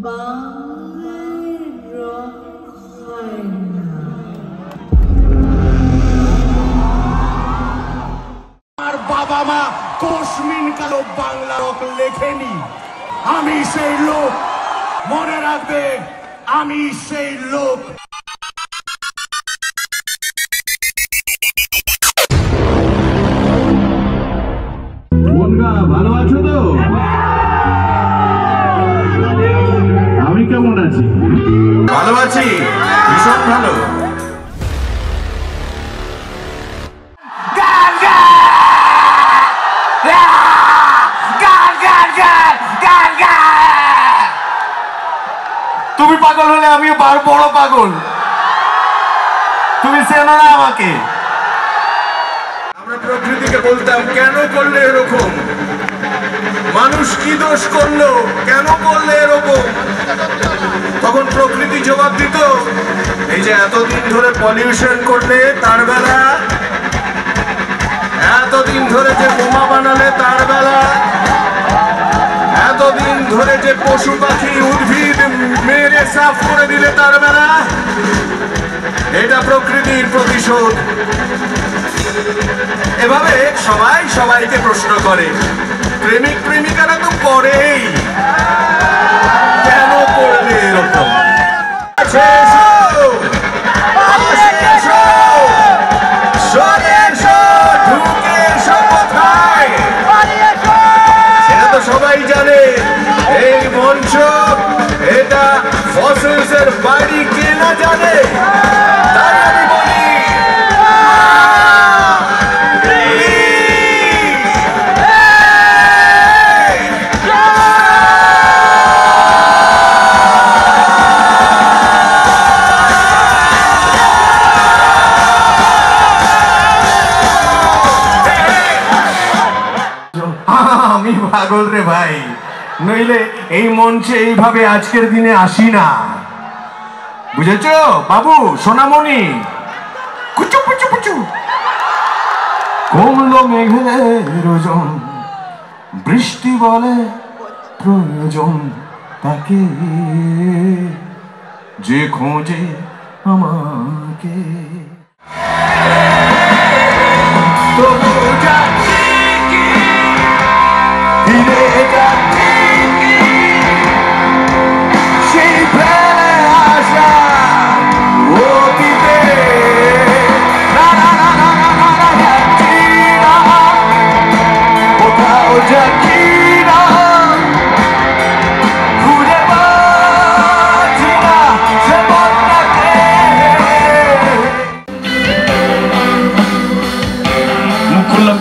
আর বাবা মা কোশমিন কালো বাংলা লেখেনি। আমি সেই লোক, মনে রাখবে, আমি সেই লোক। ভালো আছো তো? আমি কেমন আছি? ভালো আছি, ভীষণ ভালো। তুমি পাগল হলে আমিও বড় পাগল। তুমি চেনো না আমাকে। আমরা প্রকৃতিকে বলতাম, কেন করলে এরকম? মানুষ কি দোষ করলো, কেন করলে এরকম? তখন প্রকৃতি জবাব দিত, এই যে এতদিন ধরে পলিউশন করলে তার বেলা, এতদিন ধরে যে বোমা বানালে তার বেলা, এতদিন ধরে যে পশু পাখি উদ্ভিদ মেরে সাফ করে দিলে তার বেলা, এটা প্রকৃতির প্রতিশোধ। এভাবে সবাই সবাইকে প্রশ্ন করে। প্রেমিক প্রেমিকারা তো করেই, কেন করলে এরকম? সেটা তো সবাই জানে। এই মঞ্চ, এটা ফসিলসের বাড়ি, কে না জানে? তাই আমি বলি, আমি পাগল রে ভাই, নইলে এই মঞ্চে এইভাবে আজকের দিনে আসি না। বুঝেছ বাবু, সোনামণি? কুচু কুচু কুচু। কমলো মেঘের ওজন, বৃষ্টি বলে প্রয়োজন তাকে, যে খোঁজে আমাকে।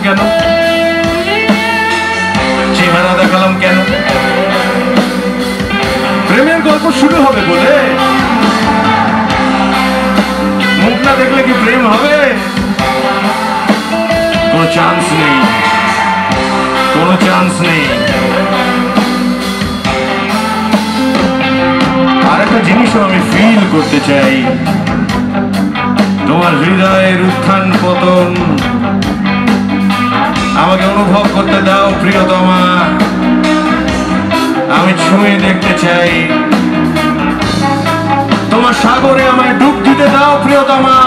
কেন চেহারা দেখালাম কেন? প্রেমের গল্প শুরু হবে বলে? মুখ না দেখলে কি প্রেম হবে? কোনো চান্স নেই, কোনো চান্স নেই। আর একটা জিনিসও আমি ফিল করতে চাই, তোমার হৃদয়ের উত্থান পতন আমাকে অনুভব করতে দাও প্রিয়তমা। আমি ছুঁয়ে দেখতে চাই, তোমার সাগরে আমায় ডুব দিতে দাও প্রিয়তমা।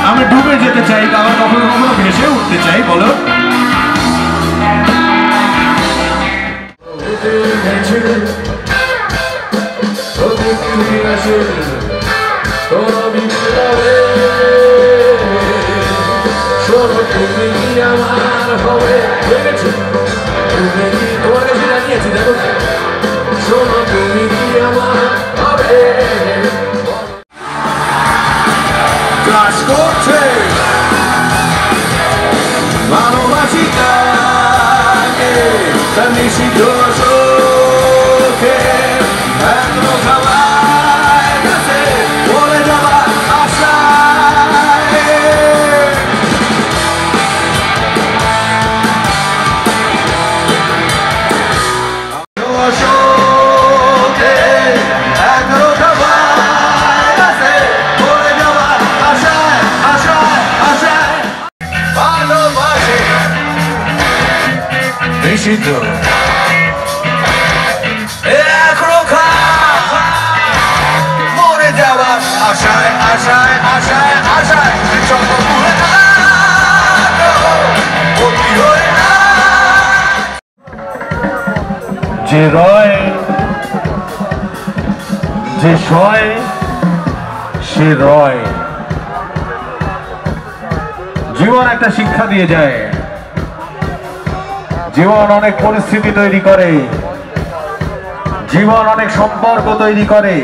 আমি ডুবে যেতে চাই, আবার কখনো কখনো ভেসে উঠতে চাই। বলো, তুমি আমার হবে, তুমি তোমার কাছে জানিয়েছি, দেখো শোনো, তুমি আমার হবে। ক্লাস করছে ভালোবাসি তাকে, তার নিষিদ্ধ চোখে এখনো খাবার কাছে বলে যাবার আশা। নিষিদ্ধ এখনো আশায় আশায় আশায় চন্দ্রপুরে যে রয় যে সয় সে রয়। জীবন একটা শিক্ষা দিয়ে যায়, জীবন অনেক পরিস্থিতি তৈরি করে, জীবন অনেক সম্পর্ক তৈরি করে,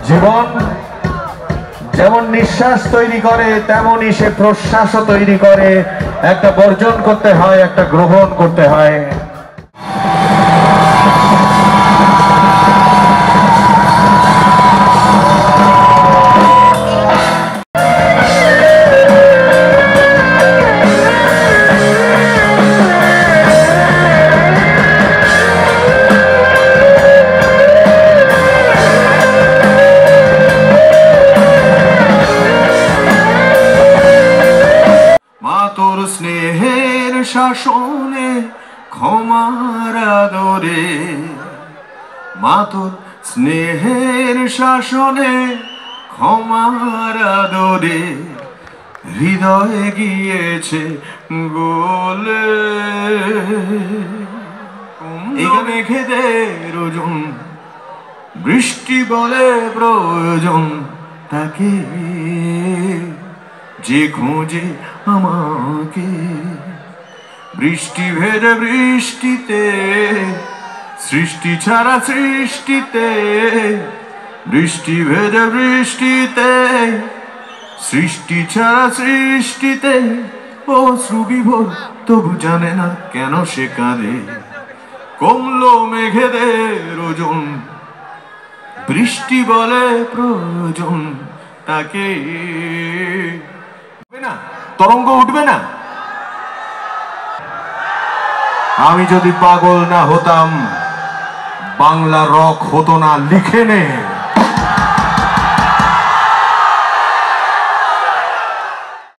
জীবন যেমন নিঃশ্বাস তৈরি করে তেমনই সে প্রশ্বাসও তৈরি করে। একটা বর্জন করতে হয়, একটা গ্রহণ করতে হয়। তোর স্নেহের শাসনে ক্ষমার আদরে, মা তোর স্নেহের শাসনে ক্ষমার আদরে হৃদয়ে গিয়েছে গোলে। মেঘেদের ওজন বৃষ্টি বলে প্রয়োজন তাকে যে খোঁজে আমাকে। বৃষ্টি ভেজে বৃষ্টিতে সৃষ্টি ছাড়া সৃষ্টিতে, বৃষ্টি ভেজে বৃষ্টিতে সৃষ্টি ছাড়া সৃষ্টিতে অশ্রু বিভোর তবু জানে না কেন সে কাঁদে। কমলো মেঘেদের ওজন বৃষ্টি বলে প্রয়োজন তাকে। না তরঙ্গ উঠবে না। আমি যদি পাগল না হতাম বাংলা রক হতো না লিখে নে।